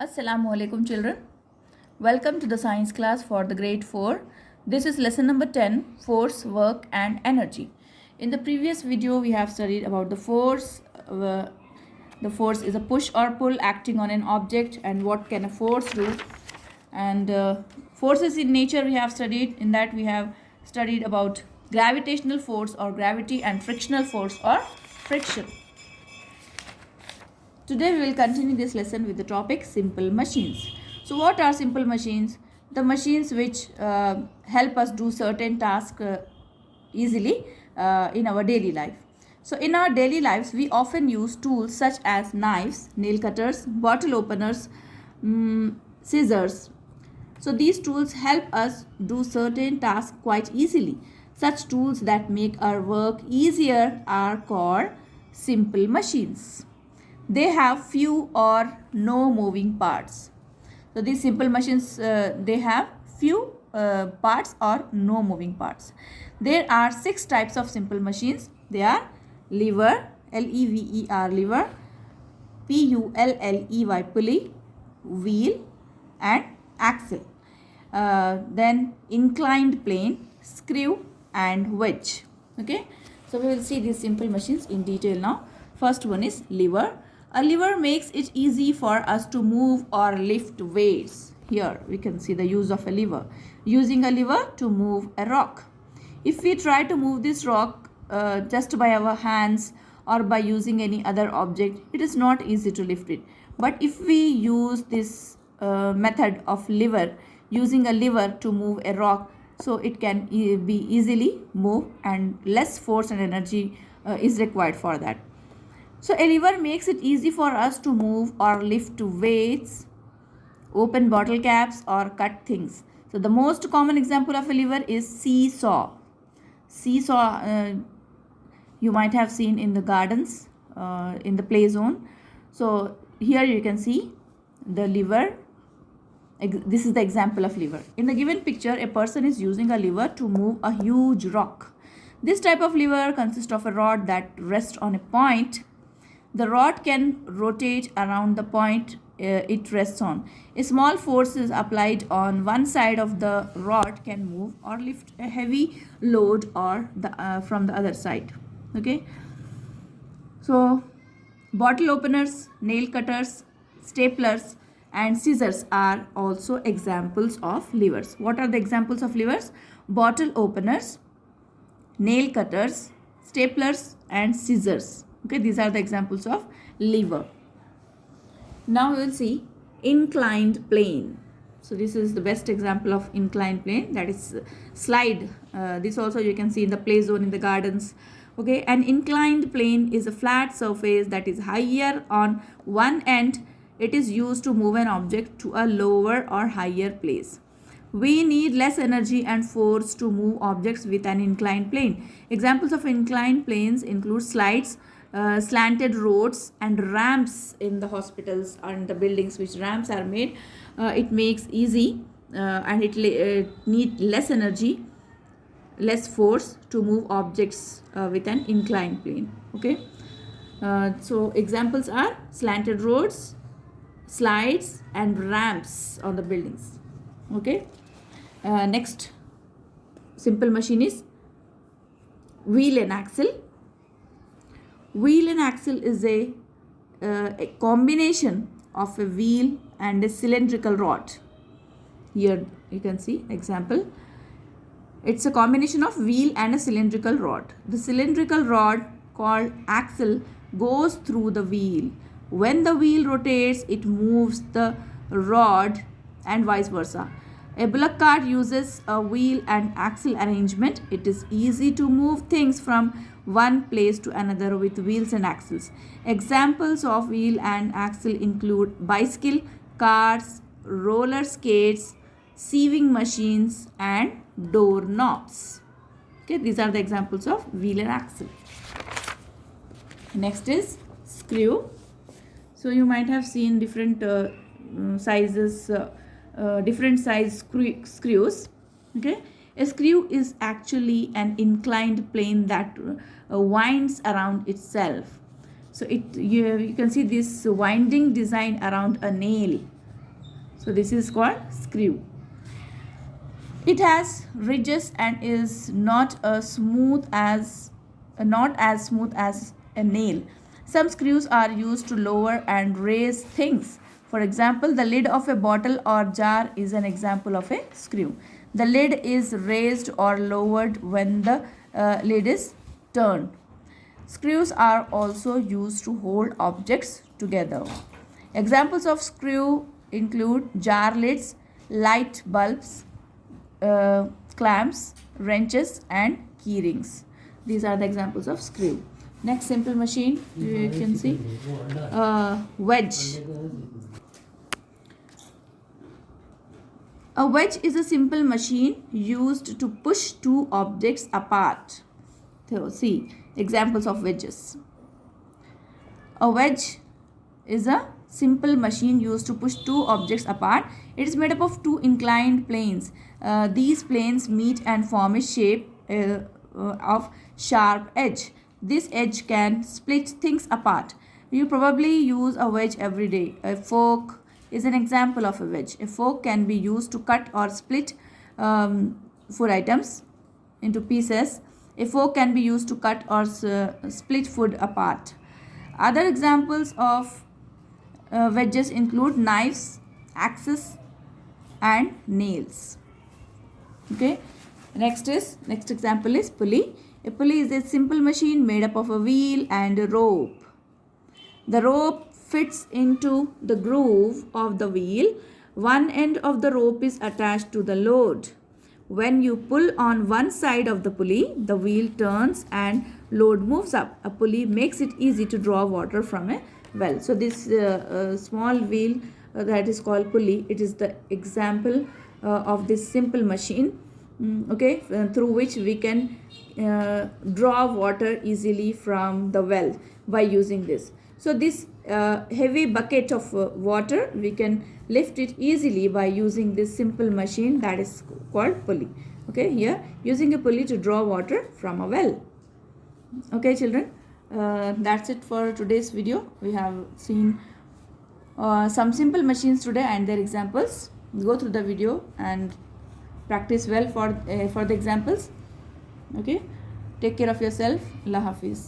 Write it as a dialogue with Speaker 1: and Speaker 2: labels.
Speaker 1: Assalamu alaikum children. Welcome to the science class for the grade 4. This is lesson number 10, force, work and energy. In the previous video we have studied about the force. The force is a push or pull acting on an object and what can a force do. And forces in nature we have studied. In that we have studied about gravitational force or gravity and frictional force or friction. Today we will continue this lesson with the topic simple machines. So what are simple machines? The machines which help us do certain tasks easily in our daily life. So in our daily lives we often use tools such as knives, nail cutters, bottle openers, scissors. So these tools help us do certain tasks quite easily. Such tools that make our work easier are called simple machines. They have few or no moving parts. So these simple machines, they have few parts or no moving parts. There are 6 types of simple machines. They are lever, L-E-V-E-R, lever, P-U-L-L-E-Y, pulley, wheel and axle. Then inclined plane, screw and wedge. Okay, so we will see these simple machines in detail now. First one is lever. A lever makes it easy for us to move or lift weights. Here we can see the use of a lever. Using a lever to move a rock. If we try to move this rock just by our hands or by using any other object, it is not easy to lift it. But if we use this method of lever, using a lever to move a rock, so it can be easily moved and less force and energy is required for that. So a lever makes it easy for us to move or lift weights, open bottle caps or cut things. So the most common example of a lever is seesaw. Seesaw you might have seen in the gardens, in the play zone. So here you can see the lever. This is the example of lever. In the given picture, a person is using a lever to move a huge rock. This type of lever consists of a rod that rests on a point. The rod can rotate around the point it rests on. A small force is applied on one side of the rod can move or lift a heavy load or from the other side. Okay. So bottle openers, nail cutters, staplers and scissors are also examples of levers. What are the examples of levers? Bottle openers, nail cutters, staplers and scissors. Okay, these are the examples of lever. Now we will see inclined plane. So this is the best example of inclined plane, that is slide. This also you can see in the play zone, in the gardens. Okay, an inclined plane is a flat surface that is higher on one end. It is used to move an object to a lower or higher place. We need less energy and force to move objects with an inclined plane. Examples of inclined planes include slides, slanted roads and ramps in the hospitals and the buildings, which ramps are made. It makes easy and it need less energy, less force to move objects with an inclined plane. Okay, so examples are slanted roads, slides and ramps on the buildings. Okay, next simple machine is wheel and axle. Wheel and axle is a combination of a wheel and a cylindrical rod. Here you can see example. It's a combination of wheel and a cylindrical rod. The cylindrical rod called axle goes through the wheel. When the wheel rotates, it moves the rod and vice versa. A bullock cart uses a wheel and axle arrangement. It is easy to move things from one place to another with wheels and axles. Examples of wheel and axle include bicycle, cars, roller skates, sieving machines and door knobs. Okay, these are the examples of wheel and axle. Next is screw. So you might have seen different sizes, different size screws. Okay, a screw is actually an inclined plane that winds around itself. So you can see this winding design around a nail. So this is called screw. It has ridges and is not as smooth as a nail. Some screws are used to lower and raise things. For example, the lid of a bottle or jar is an example of a screw. The lid is raised or lowered when the lid is turned. Screws are also used to hold objects together. Examples of screw include jar lids, light bulbs, clamps, wrenches, and key rings. These are the examples of screw. Next simple machine you can see wedge. A wedge is a simple machine used to push two objects apart. So see examples of wedges. A wedge is a simple machine used to push two objects apart. It is made up of two inclined planes. These planes meet and form a shape of sharp edge. This edge can split things apart. You probably use a wedge every day. A fork is an example of a wedge. A fork can be used to cut or split food items into pieces. A fork can be used to cut or split food apart. Other examples of wedges include knives, axes, and nails. Okay. Next example is pulley. A pulley is a simple machine made up of a wheel and a rope. The rope fits into the groove of the wheel. One end of the rope is attached to the load. When you pull on one side of the pulley, the wheel turns and load moves up. A pulley makes it easy to draw water from a well. So this small wheel that is called pulley, it is the example of this simple machine, through which we can draw water easily from the well by using this. So this heavy bucket of water, we can lift it easily by using this simple machine that is called pulley. Okay, here using a pulley to draw water from a well. Okay children, that's it for today's video. We have seen some simple machines today and their examples. Go through the video and practice well for the examples. Okay, take care of yourself. Allah Hafiz.